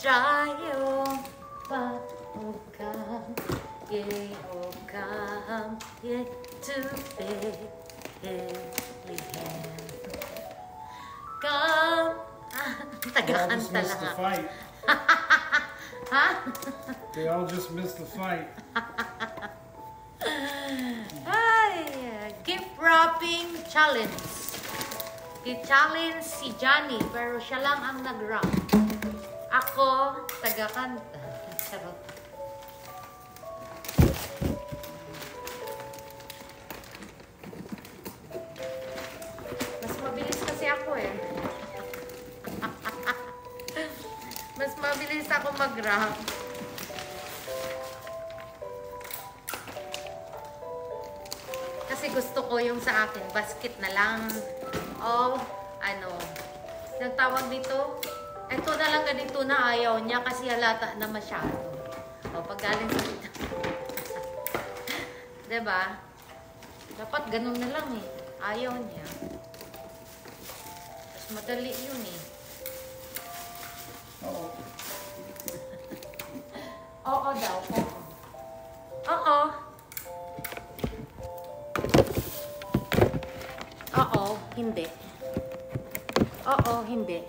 자요 오감 예 오감 예 to Bethlehem come tagakanta lang ha? They all just missed the fight. Ay, gift wrapping challenge. I-challenge si Johnny pero siya lang ang nag-wrap. Ako, taga-kanta. Charot. Mas mabilis kasi ako eh. Mas mabilis ako mag-wrap. Kasi gusto ko yung sa akin, basket na lang. O, ano, yung tawag dito, ito na lang ganito na ayaw niya kasi halata na masyado. O, pag galing sa dito. Diba? Dapat ganun na lang eh. Ayaw niya. Mas madali yun eh. Oo. Oo daw, oo. Oo. Oo, hindi. Oo, hindi.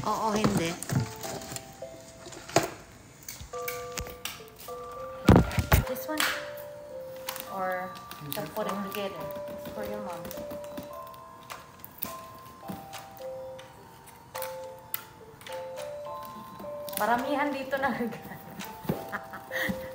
Oo, hindi. This one? Or just put it together? It's for your mom. Paramihan dito ng regalo.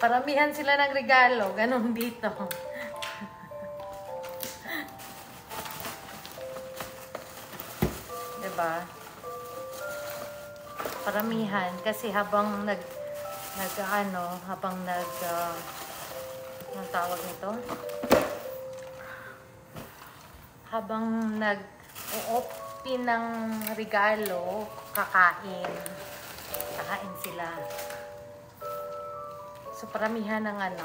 Paramihan sila ng regalo. Ganon dito. Diba? Paramihan. Kasi habang habang anong tawag nito? Habang nag-open ng regalo, kakain sila. So, paramihan ng ano.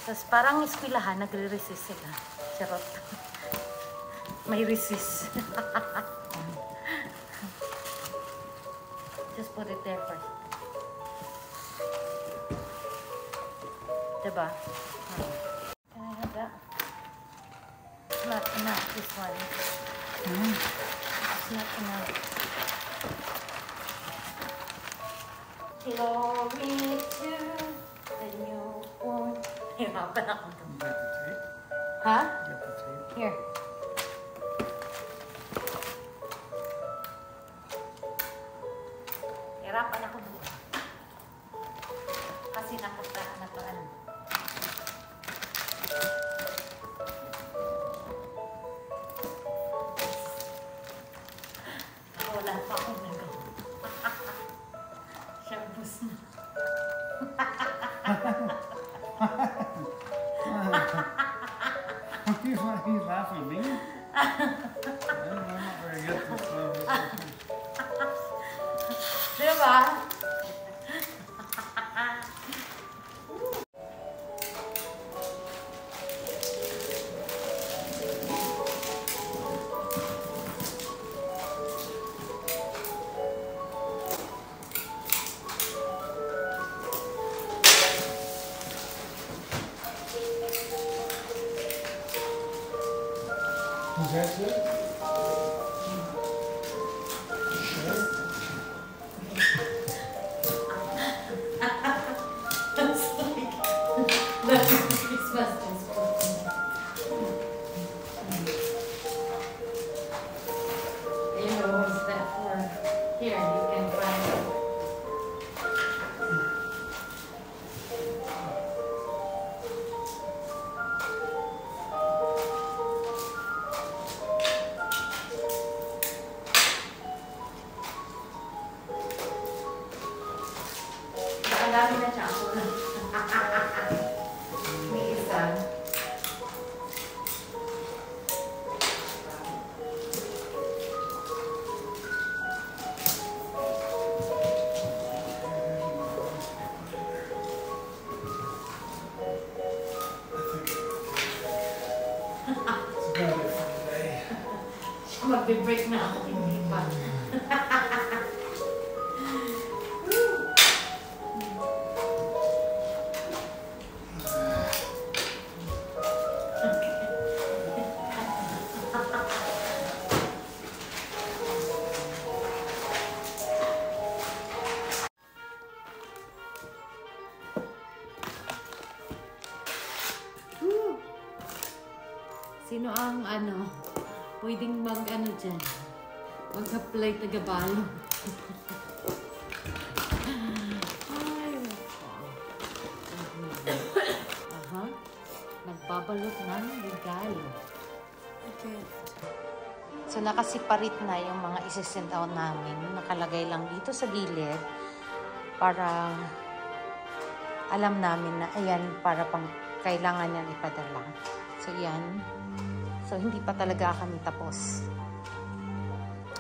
Tapos, parang eskwelahan, nagre-resist sila. Charot. May resist. Just put it there first. Diba? Can I have that? It's not enough, this one. It's not enough. Glory to the newborn. Hirapan ako. You got the tape? Huh? You got the tape? Here. Hirapan ako doon. Kasi napuntahan na paan. Wala pa akong nagawa. Shabos na. Why are you laughing at me? I'm not very good at this. Diba? Is that it? Sure. That's like that's Christmas is you know what's that for? Here, you can find it. Ang dami na chocolate. May isa. Magbe-break na ako, hindi pa. Sino ang pwedeng dyan? Mag-apply taga-balo. Nagbabalot ng regalo. Okay. So, nakasiparit na yung mga isi-send out namin. Nakalagay lang dito sa gilid para alam namin na ayan, para pang kailangan yan ipadala. So, yan. So, hindi pa talaga kami tapos.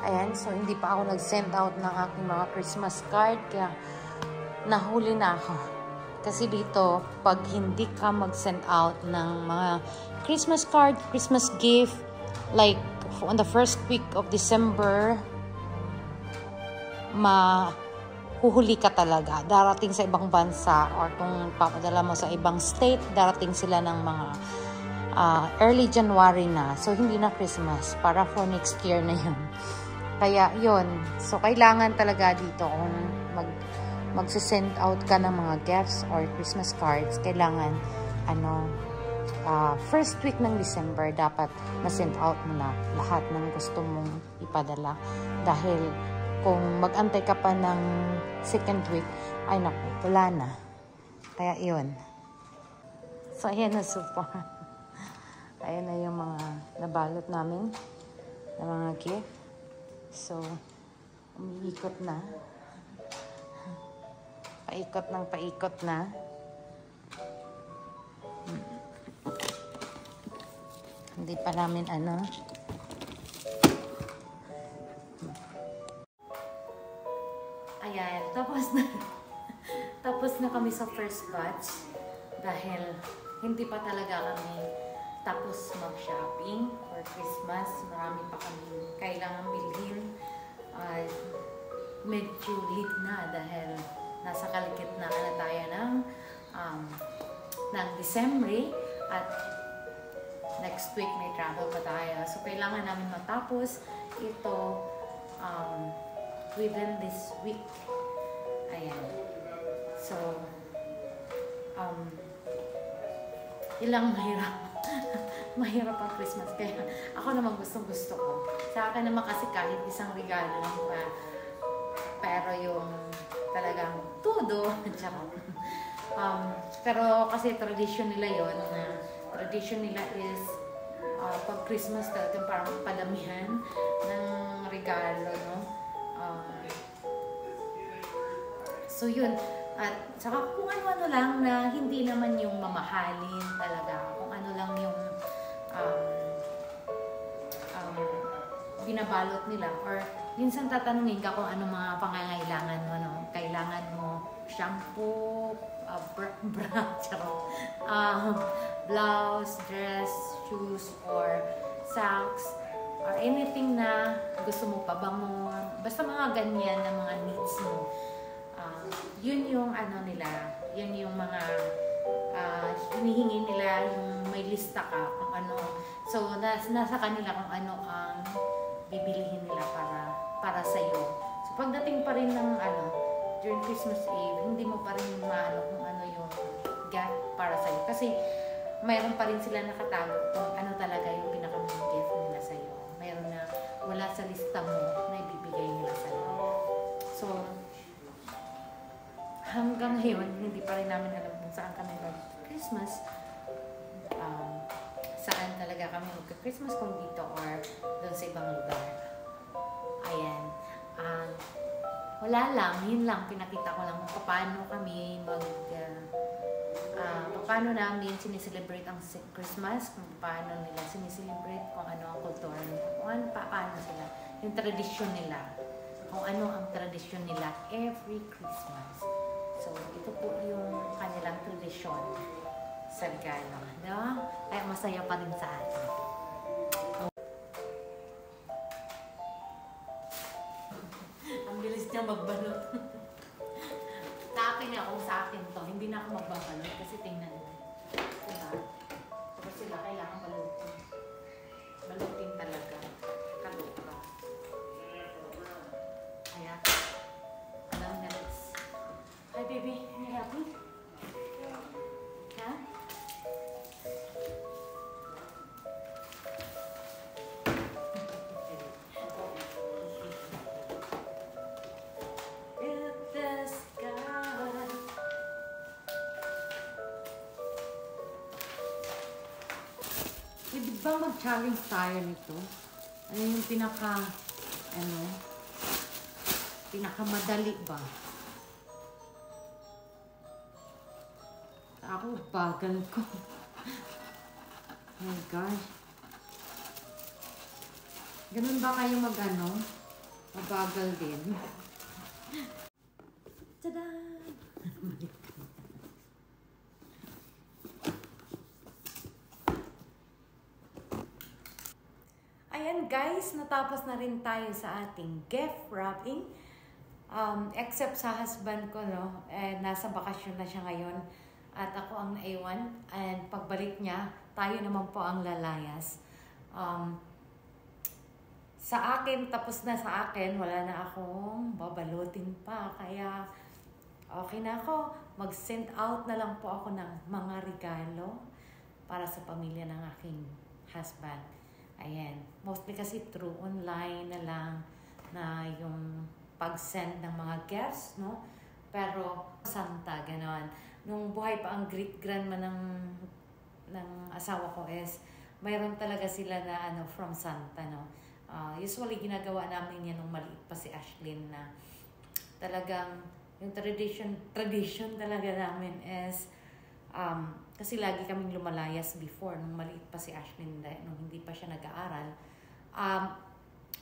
Ayan. So, hindi pa ako nag-send out ng aking mga Christmas card. Kaya, nahuli na ako. Kasi dito, pag hindi ka mag-send out ng mga Christmas card, Christmas gift, like, on the first week of December, huhuli ka talaga. Darating sa ibang bansa or kung papadala mo sa ibang state, darating sila ng mga early January na. So, hindi na Christmas. Para for next year na yun. Kaya, yun. So, kailangan talaga dito kung magsisend out ka ng mga gifts or Christmas cards, kailangan, first week ng December, dapat ma-send out mo na lahat ng gusto mong ipadala. Dahil, kung mag-antay ka pa ng second week, ay naku, wala na. Kaya yun. So, ayan na super. Ayan na yung mga nabalot namin na mga gift. So, umiikot na. Paikot ng paikot na. Hindi pa namin Ayan, tapos na kami sa first batch dahil hindi pa talaga kami tapos mag-shopping for Christmas. Marami pa kami kailangan bilhin. Medyo late na dahil nasa kaligitnaan na tayo ng December at next week may travel pa tayo. So, kailangan namin matapos ito within this week. Ayan. So, ilang mahirap. Mahirap ang Christmas. Kaya ako naman gustong-gusto ko. Sa akin naman kasi kahit isang regalo lang pa. Pero yung talagang todo. Pero kasi tradition nila yon na tradition nila is pag Christmas talagang parang padamihan ng regalo, no? So yun, at saka kung ano-ano lang na hindi naman yung mamahalin talaga, kung ano lang yung binabalot nila, or minsan tatanungin ka kung ano mga pangangailangan mo, no? Kailangan mo shampoo, blouse, dress, shoes, or socks, or anything na gusto mo pa, bango, basta mga ganyan na mga needs mo. Yun yung nila, yun yung mga hinihingi nila, yung may lista ka kung ano. So, nasa kanila kung ano ang bibilihin nila para sa'yo. So, pagdating pa rin ng during Christmas Eve, hindi mo pa rin maano kung ano yung gift para sa'yo. Kasi, mayroon pa rin sila nakatago kung ano talaga yung pinaka-main gift nila sa'yo. Mayroon na wala sa lista mo na ibibigay nila sa'yo. So, hanggang ngayon, hindi pa rin namin alam kung saan kami mag-Christmas. Saan talaga kami mag-Christmas, kung dito or doon sa ibang lugar. Ayan. Wala lang, yun lang, pinakita ko lang kung paano kami paano namin sineselebrate ang Christmas, kung paano nila sineselebrate, kung ano ang kultura nila, kung paano sila, yung tradisyon nila, kung ano ang tradisyon nila every Christmas. So, ito po yung kanilang tradisyon sa regalo. No? Kaya masaya pa rin sa atin. Ang bilis niya magbalot. Sa akin kung sa akin to, hindi na ako magbabalot kasi tingnan mo. Diba? Tapos sila kailangan balutin. Balutin talaga. Kaluka. Kaya, alam na let's. Hi baby, can you help me? Ha? Pwede ba mag-challenge tayo nito? Ano yung pinakamadali ba? Ako, bagal ko. Oh my gosh. Ganun ba kayo mabagal din? Tada! Ayan guys, natapos na rin tayo sa ating gift wrapping. Except sa husband ko, no? Nasa bakasyon na siya ngayon. At ako ang naiwan. And pagbalik niya, tayo naman po ang lalayas. Sa akin, tapos na sa akin, wala na akong babalutin pa. Kaya, okay na ako. Mag-send out na lang po ako ng mga regalo para sa pamilya ng aking husband. Ayan. Mostly kasi through online na lang na yung pag-send ng mga gifts, no? Pero, Santa, ganon. Nung buhay pa ang great-grandma ng asawa ko is, mayroon talaga sila na from Santa, no? Usually, ginagawa namin yan nung maliit pa si Ashlyn na talagang yung tradition talaga namin is kasi lagi kaming lumalayas before nung maliit pa si Ashlyn nung hindi pa siya nag-aaral.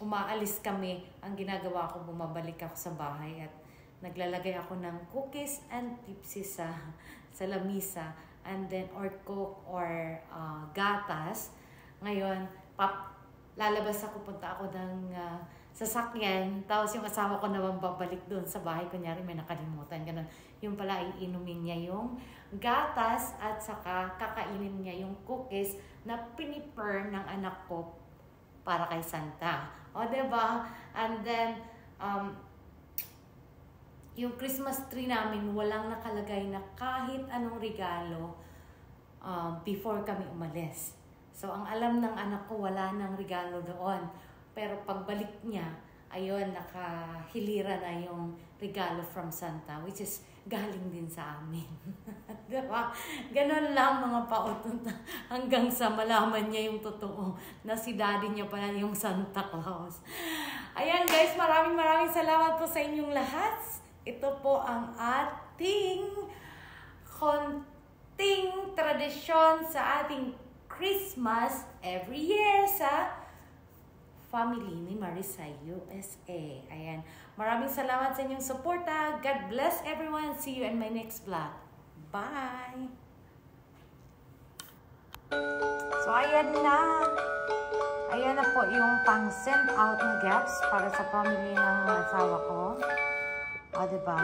Umaalis kami, ang ginagawa ko, bumabalik ako sa bahay at naglalagay ako ng cookies and tipsy sa lamisa and then or coke or gatas. Ngayon, lalabas ako, punta ako ng sasakyan, tapos yung asawa ko naman babalik doon sa bahay, kunyari may nakalimutan, ganun. Yung pala, iinumin niya yung gatas at saka kakainin niya yung cookies na piniper ng anak ko para kay Santa. O, diba? And then, yung Christmas tree namin, walang nakalagay na kahit anong regalo before kami umalis. So, ang alam ng anak ko, wala nang regalo doon. Pero pagbalik niya, ayun, nakahilira na yung regalo from Santa, which is galing din sa amin. Diba? Ganon lang mga pautot hanggang sa malaman niya yung totoo na si daddy niya pala yung Santa Claus. Ayan guys, maraming salamat po sa inyong lahat. Ito po ang ating konting tradisyon sa ating Christmas every year sa family ni Marisa USA. Ayan. Maraming salamat sa inyong suporta. God bless everyone. See you in my next vlog. Bye! So, ayan na. Ayan na po yung pang-send out na gifts para sa family ng asawa ko. O, diba?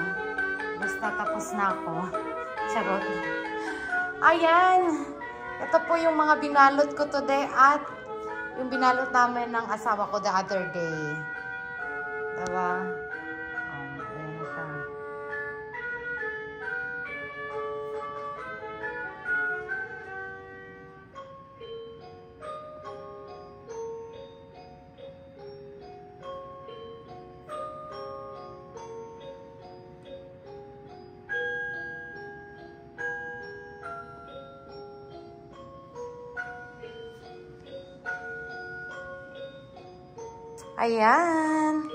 Basta tapos na ako. Charot. Ayan! Ito po yung mga binalot ko today at yung binalot namin ng asawa ko the other day. Diba? Ayan na siya. Ayan.